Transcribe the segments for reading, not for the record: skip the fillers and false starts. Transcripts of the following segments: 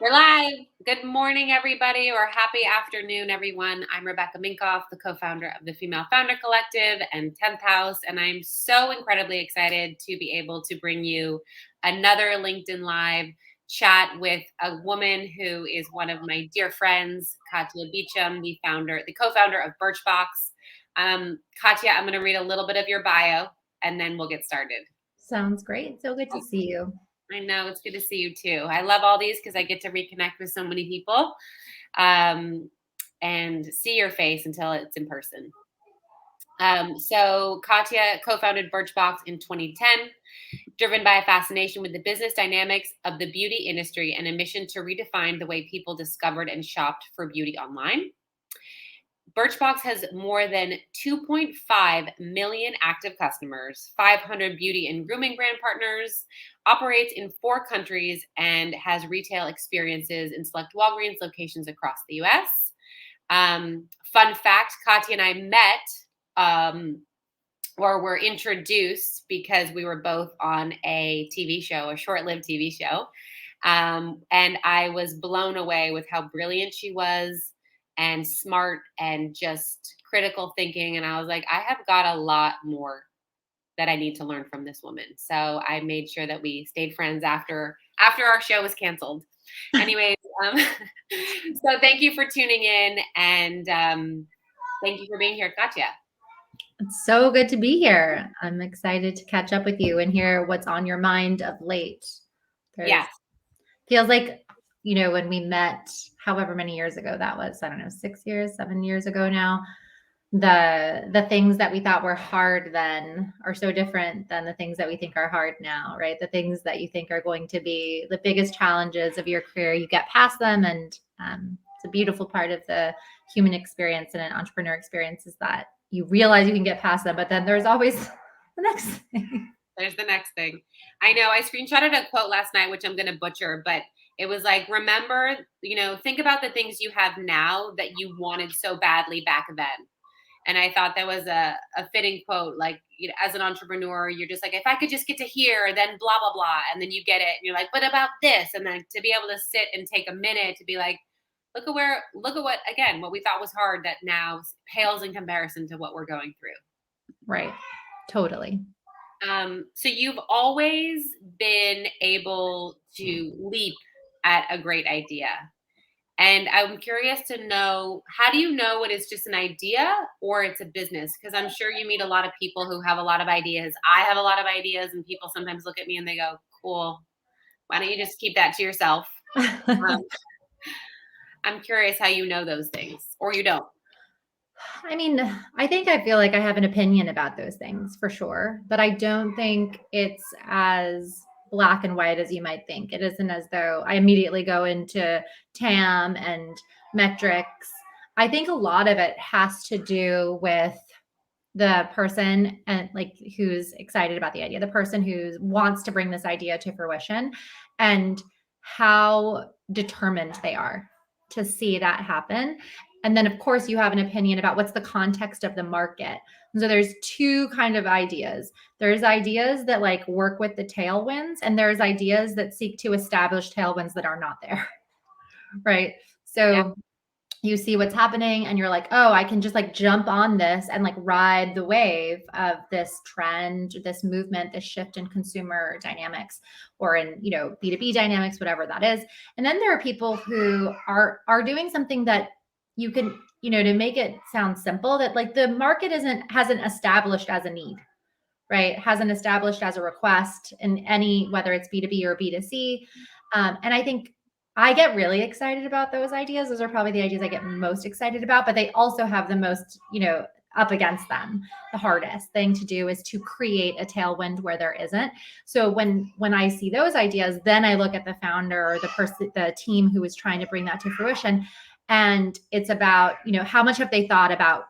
We're live. Good morning, everybody, or happy afternoon, everyone. I'm Rebecca Minkoff, the co-founder of the Female Founder Collective and 10th House, and I'm so incredibly excited to be able to bring you another LinkedIn Live chat with a woman who is one of my dear friends, Katia Beauchamp, the co-founder of Birchbox. Katia, I'm going to read a little bit of your bio, and then we'll get started. Sounds great. So good to see you. I know, it's good to see you too. I love all these because I get to reconnect with so many people and see your face until it's in person. So Katia co-founded Birchbox in 2010, driven by a fascination with the business dynamics of the beauty industry and a mission to redefine the way people discovered and shopped for beauty online. Birchbox has more than 2.5 million active customers, 500 beauty and grooming brand partners, operates in 4 countries, and has retail experiences in select Walgreens locations across the US. Fun fact, Katia and I met or were introduced because we were both on a TV show, a short-lived TV show. And I was blown away with how brilliant she was and smart and just critical thinking. And I was like, I have got a lot more that I need to learn from this woman. So I made sure that we stayed friends after our show was canceled. Anyways, so thank you for tuning in, and thank you for being here, Katia. It's so good to be here. I'm excited to catch up with you and hear what's on your mind of late. Yes. Feels like, when we met, however many years ago that was, I don't know, 6 years, 7 years ago now, the things that we thought were hard then are so different than the things that we think are hard now, right? The things that you think are going to be the biggest challenges of your career, you get past them. And it's a beautiful part of the human experience and an entrepreneur experience is that you realize you can get past them, but then there's always the next thing. There's the next thing. I know I screenshotted a quote last night, which I'm going to butcher, but it was like, remember, think about the things you have now that you wanted so badly back then. And I thought that was a fitting quote. Like, as an entrepreneur, you're just like, if I could just get to here, then blah, blah, blah. And then you get it. And you're like, but about this. And then to be able to sit and take a minute to be like, look at what we thought was hard that now pales in comparison to what we're going through. Right. Totally. So you've always been able to leap at a great idea. And I'm curious to know, how do you know what is just an idea or it's a business? Because I'm sure you meet a lot of people who have a lot of ideas. I have a lot of ideas, and people sometimes look at me and they go, cool, why don't you just keep that to yourself? I'm curious how you know those things, or you don't. I mean, I feel like I have an opinion about those things for sure, but I don't think it's as black and white as you might think. It isn't as though I immediately go into TAM and metrics. I think a lot of it has to do with the person and like who's excited about the idea, the person who wants to bring this idea to fruition, and how determined they are to see that happen. And then, of course, you have an opinion about what's the context of the market. So there's 2 kind of ideas. There's ideas that like work with the tailwinds, and there's ideas that seek to establish tailwinds that are not there. Right. So yeah. You see what's happening and you're like, oh, I can just like jump on this and like ride the wave of this trend, this movement, this shift in consumer dynamics or in, B2B dynamics, whatever that is. And then there are people who are doing something that you can, to make it sound simple, that like the market hasn't established as a need, right? Hasn't established as a request in any, whether it's B2B or B2C. And I think I get really excited about those ideas. Those are probably the ideas I get most excited about, but they also have the most, up against them. The hardest thing to do is to create a tailwind where there isn't. So when I see those ideas, then I look at the founder or the team who is trying to bring that to fruition. And it's about, how much have they thought about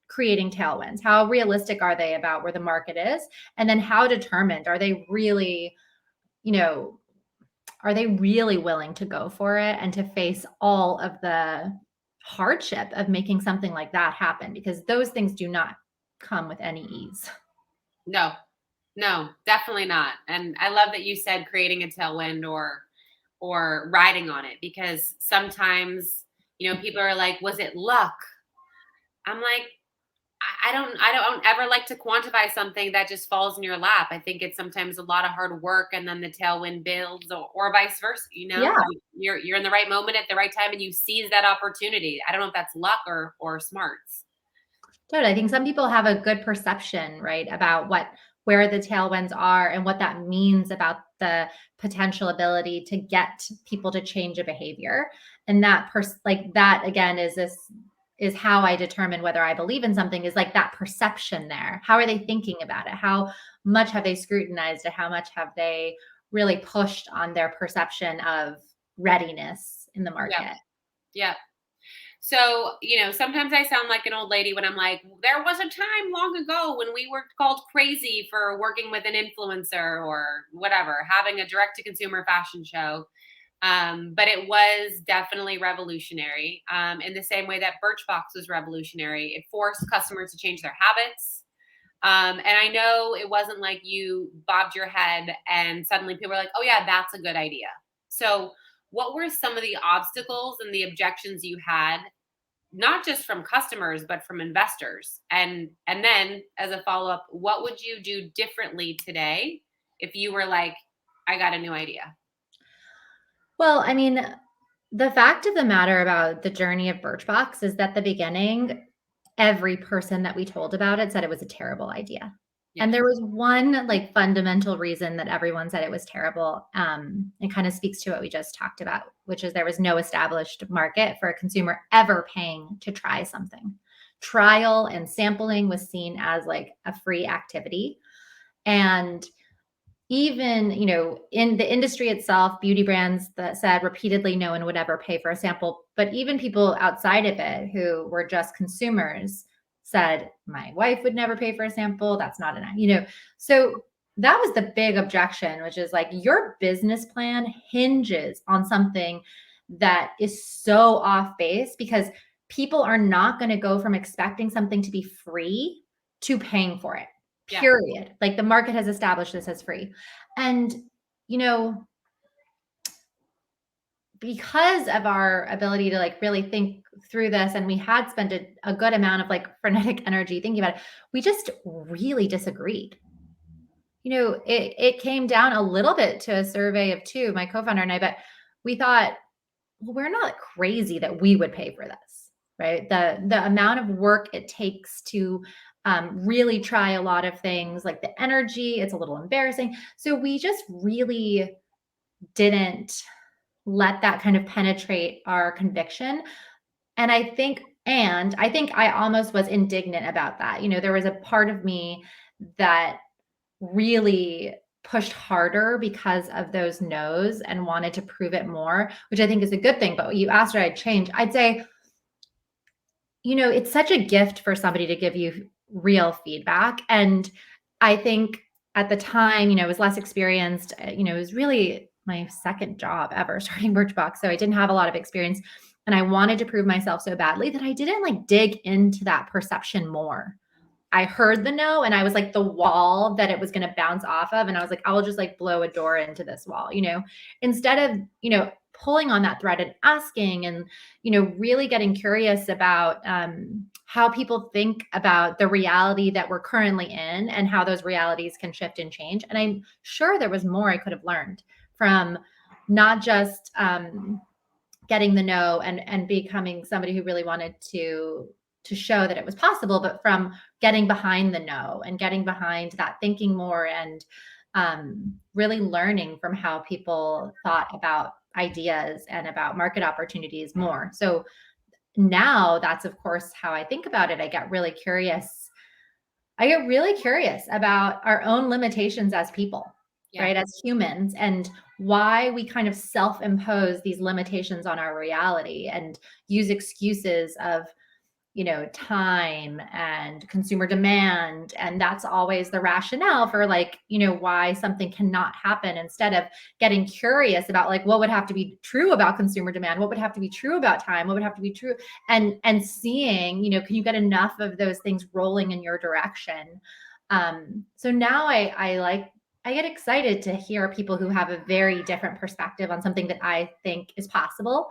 creating tailwinds? How realistic are they about where the market is? And then how determined are they really, are they really willing to go for it and to face all of the hardship of making something like that happen? Because those things do not come with any ease. No, definitely not. And I love that you said creating a tailwind or or riding on it, because sometimes, people are like, was it luck? I'm like, I don't ever like to quantify something that just falls in your lap. I think it's sometimes a lot of hard work and then the tailwind builds, or vice versa. Yeah. You're in the right moment at the right time and you seize that opportunity. I don't know if that's luck or smarts. Totally. I think some people have a good perception, right, about where the tailwinds are and what that means about the potential ability to get people to change a behavior. And like that again is how I determine whether I believe in something, is like that perception there. How are they thinking about it? How much have they scrutinized it? How much have they really pushed on their perception of readiness in the Yeah. market? Yeah. So, sometimes I sound like an old lady when I'm like, there was a time long ago when we were called crazy for working with an influencer or whatever, having a direct to consumer fashion show. But it was definitely revolutionary, in the same way that Birchbox was revolutionary. It forced customers to change their habits. And I know it wasn't like you bobbed your head and suddenly people were like, oh, yeah, that's a good idea. So, what were some of the obstacles and the objections you had, not just from customers but from investors? And then, as a follow-up, what would you do differently today if you were like, I got a new idea? Well, I mean, the fact of the matter about the journey of Birchbox is that the beginning, every person that we told about it said it was a terrible idea. Yeah. And there was one like fundamental reason that everyone said it was terrible. It kind of speaks to what we just talked about, which is there was no established market for a consumer ever paying to try something. Trial and sampling was seen as like a free activity. And even, in the industry itself, beauty brands that said repeatedly no one would ever pay for a sample, but even people outside of it who were just consumers said, my wife would never pay for a sample. That's not enough. So that was the big objection, which is like your business plan hinges on something that is so off base, because people are not going to go from expecting something to be free to paying for it. Yeah. Period. Like the market has established this as free. And, you know, because of our ability to like really think through this, and we had spent a good amount of like frenetic energy thinking about it, we just really disagreed. It came down a little bit to a survey of two, my co-founder and I, but we thought, well, we're not crazy that we would pay for this, right? The amount of work it takes to really try a lot of things, like the energy, it's a little embarrassing. So we just really didn't let that kind of penetrate our conviction. And I think I almost was indignant about that. There was a part of me that really pushed harder because of those no's and wanted to prove it more, which I think is a good thing. But you asked her, I'd change. I'd say, it's such a gift for somebody to give you real feedback. And I think at the time, I was less experienced. It was really my second job ever starting Birchbox. So I didn't have a lot of experience. And I wanted to prove myself so badly that I didn't like dig into that perception more. I heard the no and I was like the wall that it was going to bounce off of. And I was like, I'll just like blow a door into this wall, instead of, pulling on that thread and asking and, really getting curious about how people think about the reality that we're currently in and how those realities can shift and change. And I'm sure there was more I could have learned from not just getting the no and becoming somebody who really wanted to show that it was possible, but from getting behind the no and getting behind that thinking more and really learning from how people thought about ideas and about market opportunities more. So now that's of course how I think about it. I get really curious. About our own limitations as people, right? As humans, and why we kind of self-impose these limitations on our reality and use excuses of time and consumer demand. And that's always the rationale for like, why something cannot happen, instead of getting curious about like, what would have to be true about consumer demand? What would have to be true about time? What would have to be true? And seeing, can you get enough of those things rolling in your direction? So now I I get excited to hear people who have a very different perspective on something that I think is possible,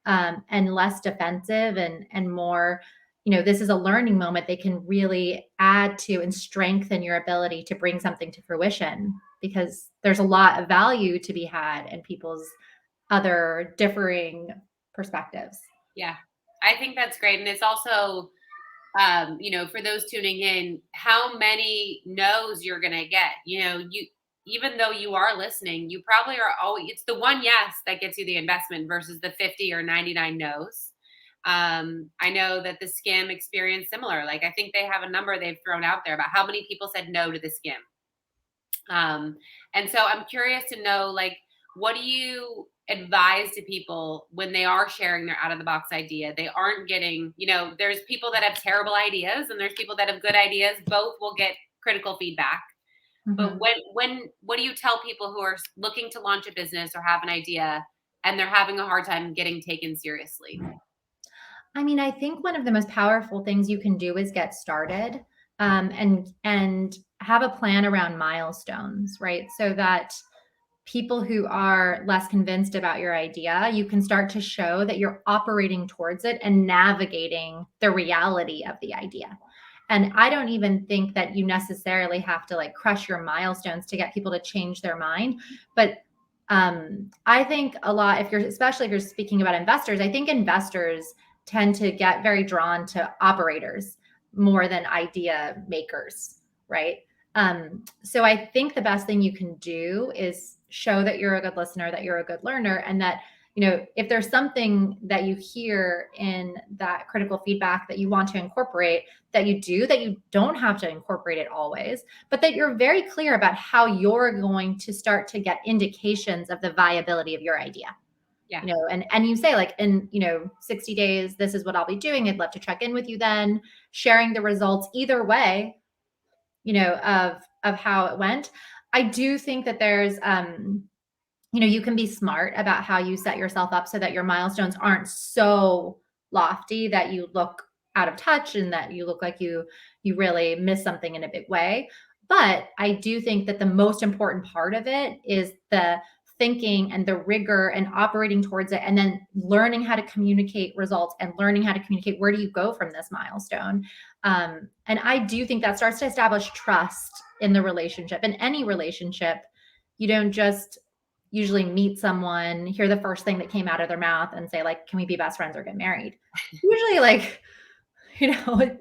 and less defensive and more, this is a learning moment. They can really add to and strengthen your ability to bring something to fruition, because there's a lot of value to be had in people's other differing perspectives. Yeah, I think that's great. And it's also, for those tuning in, how many no's you're going to get. Even though you are listening, you probably are always, it's the one yes that gets you the investment versus the 50 or 99 no's. I know that the Skim experience similar. Like, I think they have a number they've thrown out there about how many people said no to the Skim. And so I'm curious to know, like, what do you advise to people when they are sharing their out of the box idea? They aren't getting, there's people that have terrible ideas and there's people that have good ideas. Both will get critical feedback. But Mhm. what do you tell people who are looking to launch a business or have an idea and they're having a hard time getting taken seriously? I mean, I think one of the most powerful things you can do is get started, and have a plan around milestones, right? So that people who are less convinced about your idea, you can start to show that you're operating towards it and navigating the reality of the idea. And I don't even think that you necessarily have to like crush your milestones to get people to change their mind. But I think a lot, especially if you're speaking about investors, I think investors tend to get very drawn to operators more than idea makers, right? So I think the best thing you can do is show that you're a good listener, that you're a good learner, and that, if there's something that you hear in that critical feedback that you want to incorporate, that you don't have to incorporate it always, but that you're very clear about how you're going to start to get indications of the viability of your idea. Yeah. And you say, like, in 60 days, this is what I'll be doing. I'd love to check in with you then, sharing the results either way, of how it went. I do think that there's, you can be smart about how you set yourself up so that your milestones aren't so lofty that you look out of touch and that you look like you really miss something in a big way. But I do think that the most important part of it is the thinking and the rigor and operating towards it, and then learning how to communicate results and learning how to communicate where do you go from this milestone. And I do think that starts to establish trust in the relationship. In any relationship, you don't just usually meet someone, hear the first thing that came out of their mouth and say, like, can we be best friends or get married? Usually, like, you know,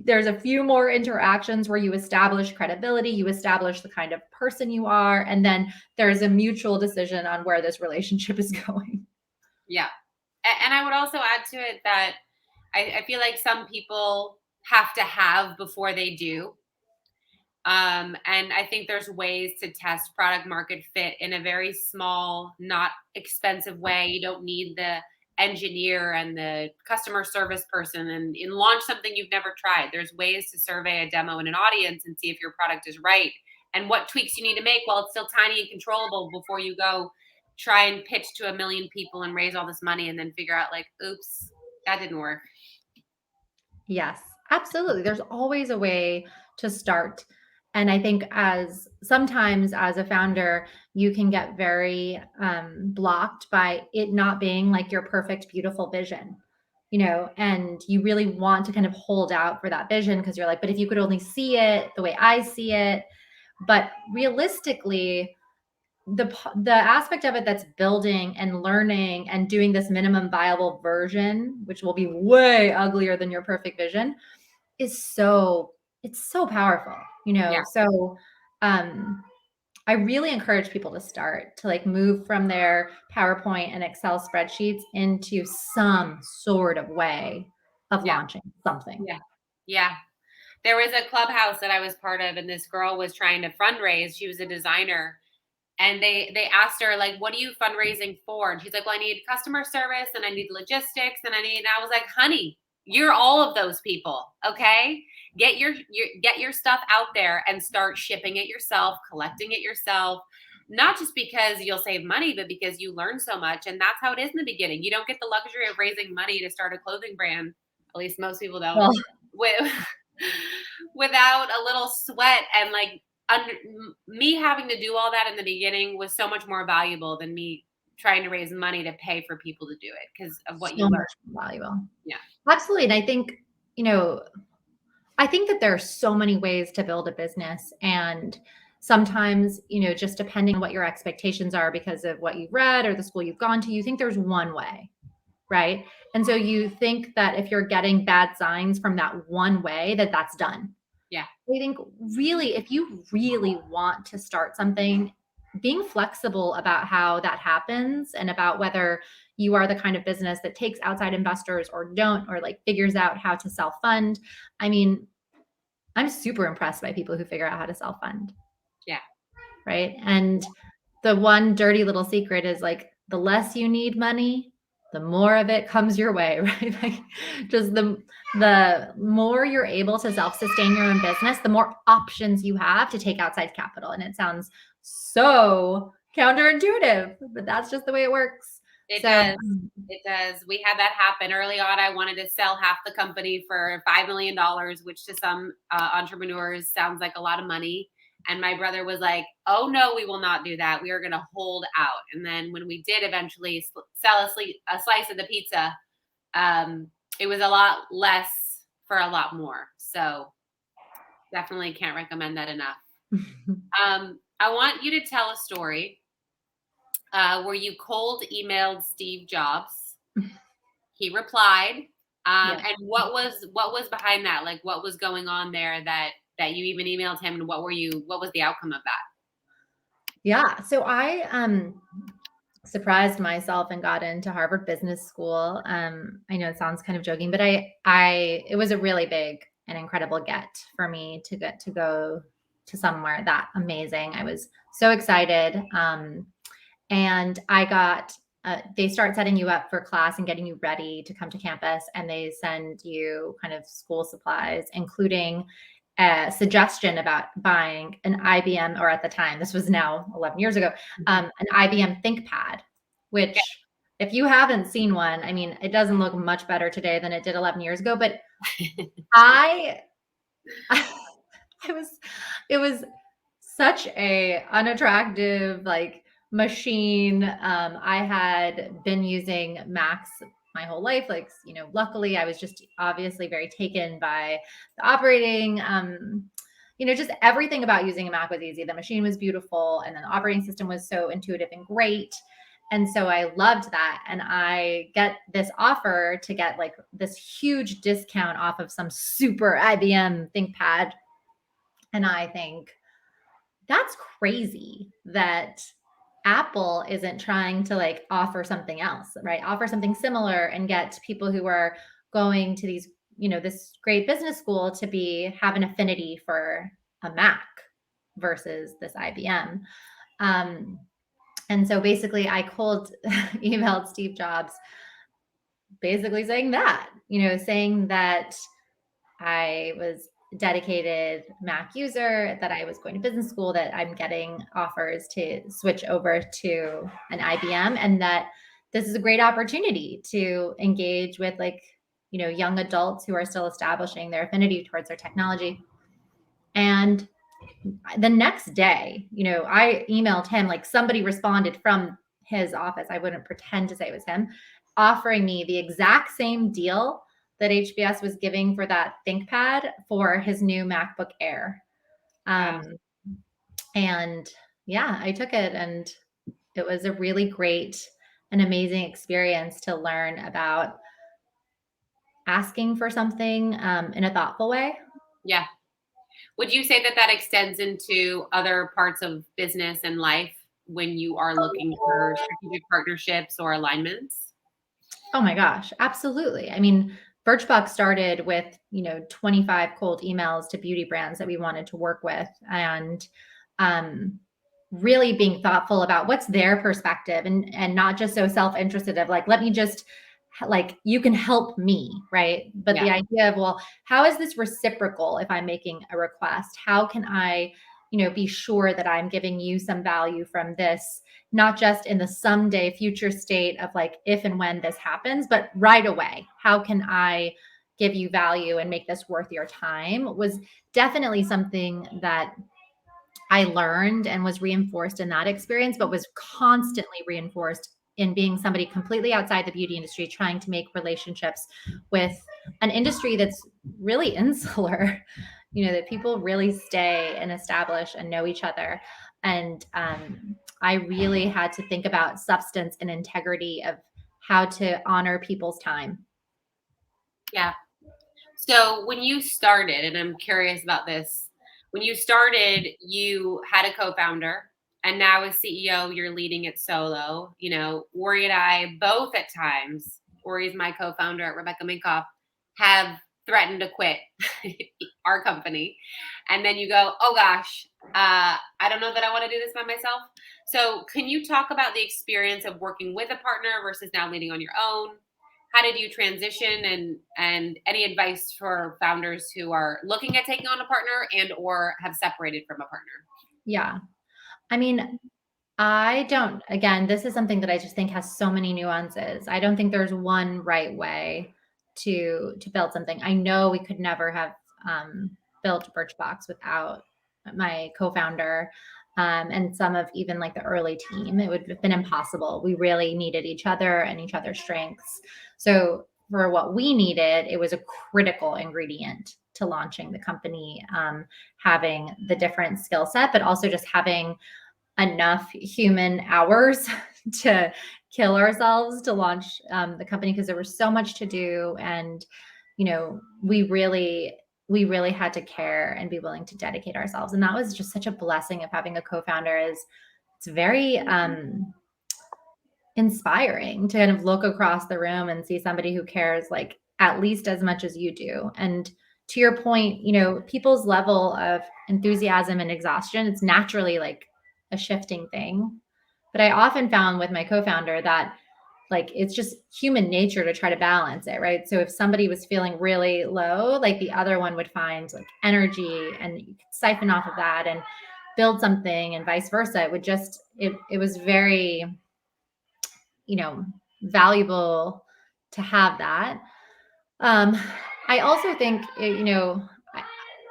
there's a few more interactions where you establish credibility, you establish the kind of person you are, and then there's a mutual decision on where this relationship is going. Yeah. And I would also add to it that I feel like some people have to have before they do. And I think there's ways to test product market fit in a very small, not expensive way. You don't need the engineer and the customer service person and launch something you've never tried. There's ways to survey a demo in an audience and see if your product is right and what tweaks you need to make while it's still tiny and controllable before you go try and pitch to a million people and raise all this money and then figure out, like, oops, that didn't work. Yes, absolutely. There's always a way to start. And I think sometimes as a founder, you can get very blocked by it not being like your perfect, beautiful vision, and you really want to kind of hold out for that vision because you're like, but if you could only see it the way I see it. But realistically, the aspect of it that's building and learning and doing this minimum viable version, which will be way uglier than your perfect vision, is it's so powerful, Yeah. so I really encourage people to start to like move from their PowerPoint and Excel spreadsheets into some sort of way of Yeah. launching something. Yeah. Yeah. There was a clubhouse that I was part of, and this girl was trying to fundraise. She was a designer, and they asked her, like, "What are you fundraising for?" And she's like, "Well, I need customer service, and I need logistics, and I was like, honey, you're all of those people, okay? Get your stuff out there and start shipping it yourself, collecting it yourself." Not just because you'll save money, but because you learn so much. And that's how it is in the beginning. You don't get the luxury of raising money to start a clothing brand. At least most people don't. Well, With, without a little sweat and like me having to do all that in the beginning was so much more valuable than me trying to raise money to pay for people to do it because of what you So learn. much more valuable. Yeah. Absolutely. And I think, I think that there are so many ways to build a business. And sometimes, just depending on what your expectations are because of what you've read or the school you've gone to, you think there's one way, right? And so you think that if you're getting bad signs from that one way, that that's done. Yeah. I think really, if you really want to start something, being flexible about how that happens and about whether you are the kind of business that takes outside investors or don't, or like figures out how to self-fund. I mean, I'm super impressed by people who figure out how to self-fund. Yeah. Right. And the one dirty little secret is like the less you need money, the more of it comes your way, right? Like just the more you're able to self-sustain your own business, the more options you have to take outside capital. And it sounds so counterintuitive, but that's just the way it works. It So does. It does. We had that happen early on. I wanted to sell half the company for $5 million, which to some entrepreneurs sounds like a lot of money. And my brother was like, "Oh no, we will not do that. We are going to hold out." And then when we did eventually sell a slice of the pizza, it was a lot less for a lot more. So definitely can't recommend that enough. I want you to tell a story where you cold emailed Steve Jobs. He replied. Yeah. And what was behind that? Like what was going on there that you even emailed him, and what was the outcome of that? Yeah. So I surprised myself and got into Harvard Business School. I know it sounds kind of joking, but it was a really big and incredible get for me to get to go to somewhere that amazing. I was so excited. And I got, they start setting you up for class and getting you ready to come to campus. And they send you kind of school supplies, including a suggestion about buying an IBM, or at the time, this was now 11 years ago, an IBM ThinkPad, which if you haven't seen one, I mean, it doesn't look much better today than it did 11 years ago, but I it was such a unattractive, like, machine. I had been using Macs my whole life. Like, luckily I was just obviously very taken by the operating, just everything about using a Mac was easy. The machine was beautiful. And then the operating system was so intuitive and great. And so I loved that. And I get this offer to get like this huge discount off of some super IBM ThinkPad. And I think that's crazy that Apple isn't trying to like offer something else, right? Offer something similar and get people who are going to these, this great business school to have an affinity for a Mac versus this IBM. And so basically I cold emailed Steve Jobs basically saying that, saying that I was dedicated Mac user, that I was going to business school, that I'm getting offers to switch over to an IBM, and that this is a great opportunity to engage with young adults who are still establishing their affinity towards their technology. And the next day, I emailed him, like somebody responded from his office. I wouldn't pretend to say it was him, offering me the exact same deal that HBS was giving for that ThinkPad for his new MacBook Air. Wow. And yeah, I took it, and it was a really great and amazing experience to learn about asking for something in a thoughtful way. Yeah. Would you say that extends into other parts of business and life when you are looking for strategic partnerships or alignments? Oh my gosh, absolutely. I mean, Birchbox started with, 25 cold emails to beauty brands that we wanted to work with, and really being thoughtful about what's their perspective, and not just so self-interested of like, let me just, like, you can help me, right? But Yeah. the idea of, well, how is this reciprocal if I'm making a request? How can I, be sure that I'm giving you some value from this, not just in the someday future state of like if and when this happens, but right away. How can I give you value and make this worth your time? Was definitely something that I learned and was reinforced in that experience, but was constantly reinforced in being somebody completely outside the beauty industry, trying to make relationships with an industry that's really insular, that people really stay and establish and know each other. And I really had to think about substance and integrity of how to honor people's time. Yeah. So when you started, and I'm curious about this, when you started, you had a co-founder, and now as CEO, you're leading it solo. Ori and I both at times, Ori's my co-founder at Rebecca Minkoff, have threatened to quit our company. And then you go, oh gosh, I don't know that I want to do this by myself. So can you talk about the experience of working with a partner versus now leading on your own? How did you transition, and any advice for founders who are looking at taking on a partner and or have separated from a partner? Yeah. I mean, this is something that I just think has so many nuances. I don't think there's one right way to build something. I know we could never have built Birchbox without my co-founder, and some of even like the early team. It would have been impossible. We really needed each other and each other's strengths. So for what we needed, it was a critical ingredient to launching the company, having the different skill set, but also just having enough human hours to kill ourselves to launch the company, because there was so much to do. And we really had to care and be willing to dedicate ourselves, and that was just such a blessing of having a co-founder. Is it's very inspiring to kind of look across the room and see somebody who cares like at least as much as you do. And to your point, people's level of enthusiasm and exhaustion, it's naturally like a shifting thing. But I often found with my co-founder that like it's just human nature to try to balance it, right? So if somebody was feeling really low, like the other one would find like energy, and you could siphon off of that and build something, and vice versa. It was very valuable to have that. I also think,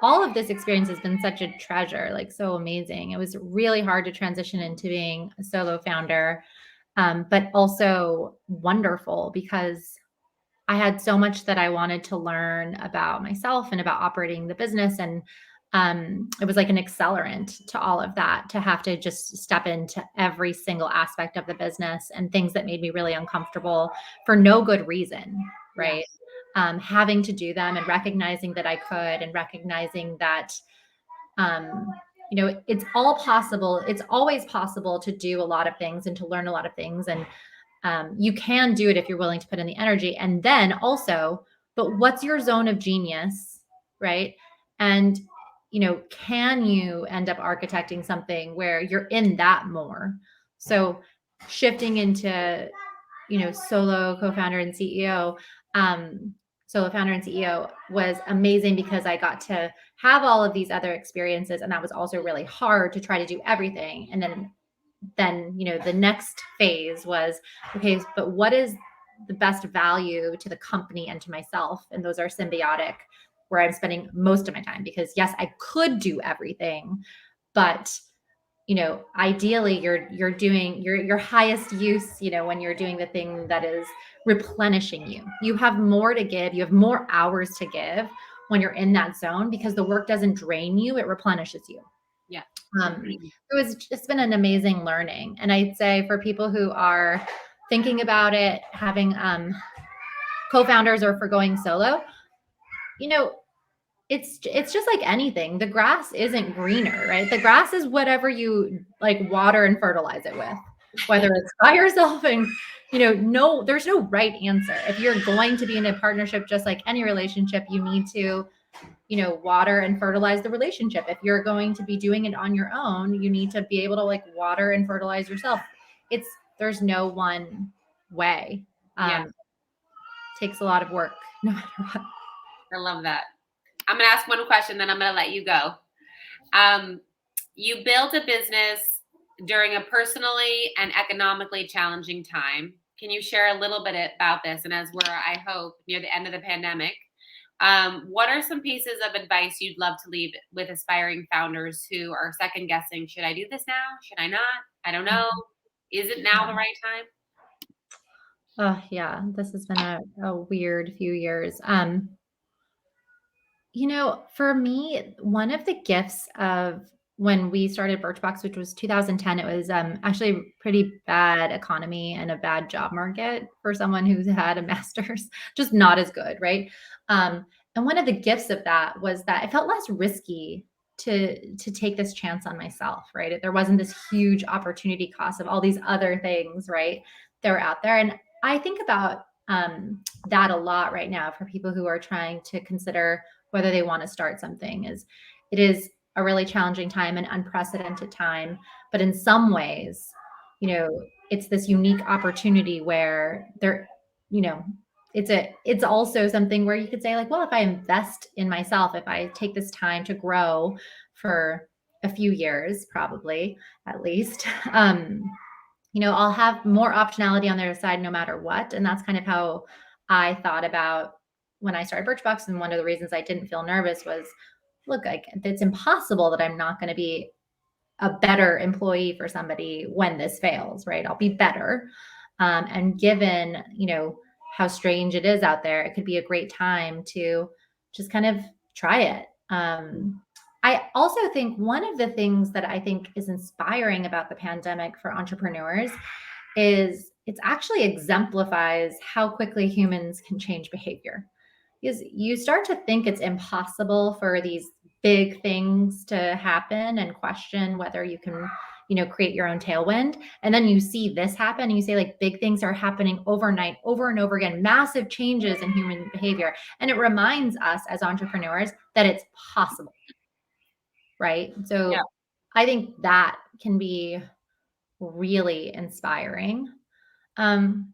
all of this experience has been such a treasure, like so amazing. It was really hard to transition into being a solo founder, but also wonderful because I had so much that I wanted to learn about myself and about operating the business. And it was like an accelerant to all of that, to have to just step into every single aspect of the business and things that made me really uncomfortable for no good reason, right? Yes. Having to do them and recognizing that I could, and recognizing that, um, it's all possible. It's always possible to do a lot of things and to learn a lot of things. And you can do it if you're willing to put in the energy. And then also, but what's your zone of genius, right? And, can you end up architecting something where you're in that more? So shifting into, solo co-founder and CEO, solo founder and CEO was amazing because I got to have all of these other experiences. And that was also really hard to try to do everything. And then the next phase was, okay, but what is the best value to the company and to myself? And those are symbiotic, where I'm spending most of my time, because yes, I could do everything, but ideally you're doing your highest use, when you're doing the thing that is replenishing you. You have more to give, you have more hours to give when you're in that zone, because the work doesn't drain you, it replenishes you. Yeah. It's been an amazing learning. And I'd say for people who are thinking about it, having co-founders, or for going solo, it's just like anything. The grass isn't greener, right? The grass is whatever you like water and fertilize it with, whether it's by yourself. And no, there's no right answer. If you're going to be in a partnership, just like any relationship, you need to water and fertilize the relationship. If you're going to be doing it on your own, you need to be able to like water and fertilize yourself. There's no one way. Yeah. Takes a lot of work, no matter what. I love that. I'm going to ask one question, then I'm going to let you go. You built a business during a personally and economically challenging time. Can you share a little bit about this? And as we're, I hope, near the end of the pandemic, What are some pieces of advice you'd love to leave with aspiring founders who are second guessing? Should I do this now? Should I not? I don't know. Is it now the right time? Oh, yeah, this has been a weird few years. For me, one of the gifts of when we started Birchbox, which was 2010, it was actually a pretty bad economy and a bad job market for someone who's had a master's, just not as good, right? And one of the gifts of that was that it felt less risky to take this chance on myself, right? There wasn't this huge opportunity cost of all these other things, right? That were out there. And I think about that a lot right now for people who are trying to consider whether they want to start something. Is it is a really challenging time, an unprecedented time, but in some ways, it's this unique opportunity where there, you know, it's also something where you could say like, well, if I invest in myself, if I take this time to grow for a few years, probably at least, I'll have more optionality on their side no matter what. And that's kind of how I thought about when I started Birchbox. And one of the reasons I didn't feel nervous was, look, like it's impossible that I'm not going to be a better employee for somebody when this fails, right? I'll be better. And given, how strange it is out there, it could be a great time to just kind of try it. I also think one of the things that I think is inspiring about the pandemic for entrepreneurs is it's actually exemplifies how quickly humans can change behavior. Because you start to think it's impossible for these big things to happen and question whether you can, create your own tailwind. And then you see this happen and you say like big things are happening overnight, over and over again, massive changes in human behavior. And it reminds us as entrepreneurs that it's possible. Right. Yeah. So I think that can be really inspiring. I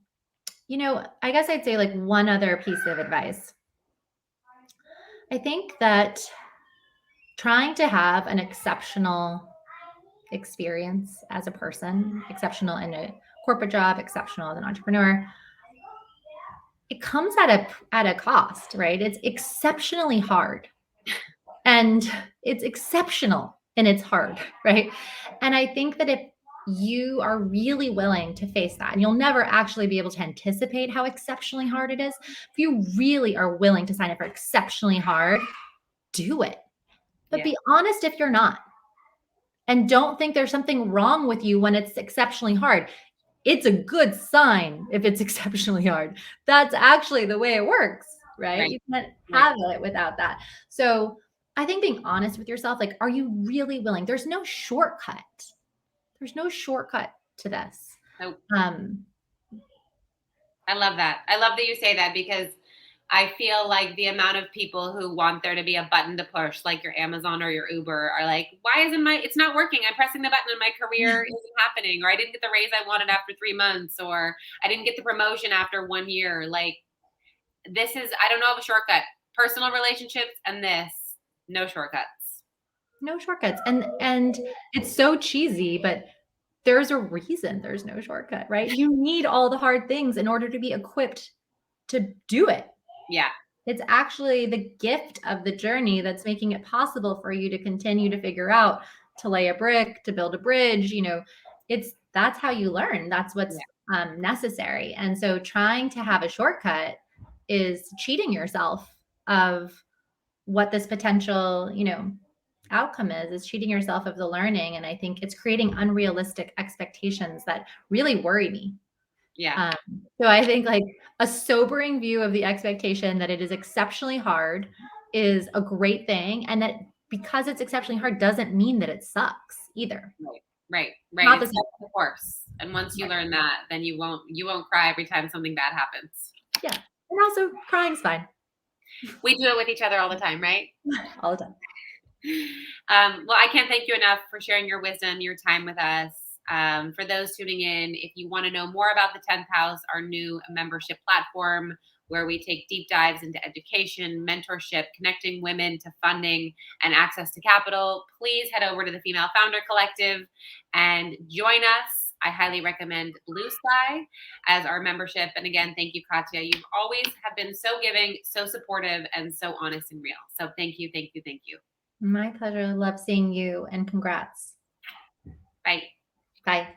guess I'd say like one other piece of advice. I think that trying to have an exceptional experience as a person, exceptional in a corporate job, exceptional as an entrepreneur, it comes at a cost, right? It's exceptionally hard. And it's exceptional and it's hard, right? And I think that if you are really willing to face that, and you'll never actually be able to anticipate how exceptionally hard it is. If you really are willing to sign up for exceptionally hard, do it. But Yeah. be honest if you're not. And don't think there's something wrong with you when it's exceptionally hard. It's a good sign if it's exceptionally hard. That's actually the way it works, right? Right. You can't Right. have it without that. So I think being honest with yourself, like, are you really willing? There's no shortcut. There's no shortcut to this. Nope. Um, I love that. I love that you say that because I feel like the amount of people who want there to be a button to push, like your Amazon or your Uber, are like, why isn't it's not working? I'm pressing the button and my career isn't happening, or I didn't get the raise I wanted after 3 months, or I didn't get the promotion after 1 year. Like, I don't know of a shortcut. Personal relationships and this, no shortcuts. no shortcuts. And it's so cheesy, but there's a reason there's no shortcut, right? You need all the hard things in order to be equipped to do it. Yeah. It's actually the gift of the journey that's making it possible for you to continue to figure out, to lay a brick, to build a bridge. That's how you learn. That's what's necessary. And so trying to have a shortcut is cheating yourself of what this potential, outcome is cheating yourself of the learning. And I think it's creating unrealistic expectations that really worry me. Yeah. So I think like a sobering view of the expectation that it is exceptionally hard is a great thing. And that because it's exceptionally hard doesn't mean that it sucks either. Right. Not It's the course. And once you learn that, then you won't cry every time something bad happens. Yeah. And also crying's fine. We do it with each other all the time, right? All the time. Well, I can't thank you enough for sharing your wisdom, your time with us. For those tuning in, if you want to know more about the 10th House, our new membership platform where we take deep dives into education, mentorship, connecting women to funding and access to capital, please head over to the Female Founder Collective and join us. I highly recommend Blue Sky as our membership. And again, thank you, Katia. You always have been so giving, so supportive, and so honest and real. So thank you, thank you, thank you. My pleasure. Love seeing you, and congrats. Bye. Bye.